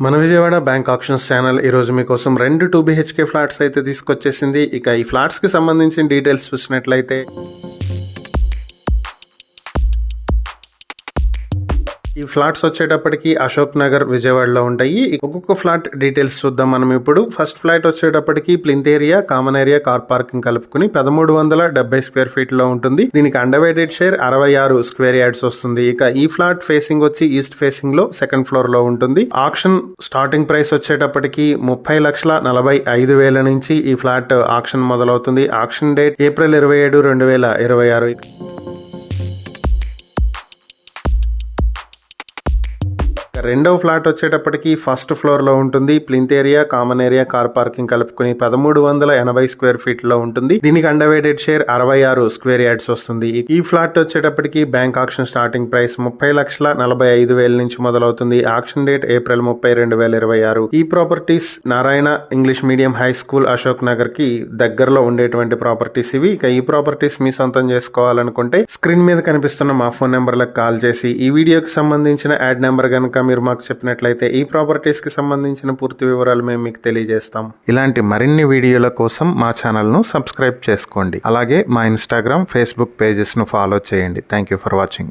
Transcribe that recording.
మన Vijayawada bank options channel ఈ రోజు మీకోసం 2 BHK ఫ్లాట్స్ అయితే తీసుకొచ్చేసింది. ఇక ఈ ఫ్లాట్స్ కి సంబంధించిన డీటెయిల్స్ చూసినట్లయితే ఈ ఫ్లాట్స్ వచ్చేటప్పటికి అశోక్ నగర్ విజయవాడలో ఉంటాయి. ఒక్కొక్క ఫ్లాట్ డీటెయిల్స్ చూద్దాం మనం ఇప్పుడు. ఫస్ట్ ఫ్లాట్ వచ్చేటప్పటికి plinth area, common area, car parking కలుపుకుని 1370 స్క్వేర్ ఫీట్ లో ఉంటుంది. దీనికి అండర్వైటెడ్ షేర్ 66 స్క్వేర్ యార్డ్స్ వస్తుంది. ఇక ఈ ఫ్లాట్ ఫేసింగ్ వచ్చి ఈస్ట్ ఫేసింగ్ లో సెకండ్ ఫ్లోర్ లో ఉంటుంది. ఆక్షన్ స్టార్టింగ్ ప్రైస్ వచ్చేటప్పటికి 30,45,000 నుంచి ఈ ఫ్లాట్ ఆక్షన్ మొదలవుతుంది. Auction date April 27, 2026. రెండవ ఫ్లాట్ వచ్చేటప్పటికి ఫస్ట్ ఫ్లోర్ లో ఉంటుంది. Plinth area, common area, car parking కలుపుకుని 1380 స్క్వేర్ ఫీట్ లో ఉంటుంది. దీనికి అండర్వైటెడ్ షేర్ 66 స్క్వేర్ యార్డ్స్ వస్తుంది. ఈ ఫ్లాట్ వచ్చేటప్పటికి బ్యాంక్ ఆక్షన్ స్టార్టింగ్ ప్రైస్ 30,45,000 నుంచి మొదలవుతుంది. Auction date April 30, 2026. ఈ properties Narayana English medium high school Ashok Nagar కి దగ్గరలో ఉండేటువంటి ప్రాపర్టీస్ ఇవి. ఇక ఈ ప్రాపర్టీస్ మీ సొంతం చేసుకోవాలనుకుంటే స్క్రీన్ మీద కనిపిస్తున్న మా ఫోన్ నెంబర్లకు కాల్ చేసి ఈ వీడియోకి సంబంధించిన యాడ్ నెంబర్ కనుక మీరు మాకు చెప్పినట్లయితే ఈ ప్రాపర్టీస్ కి సంబంధించిన పూర్తి వివరాలు మేము మీకు తెలియజేస్తాం. ఇలాంటి మరిన్ని వీడియోల కోసం మా ఛానల్ ను సబ్స్క్రైబ్ చేసుకోండి. అలాగే మా ఇన్స్టాగ్రామ్, ఫేస్బుక్ పేజెస్ ను ఫాలో చేయండి. Thank you for watching.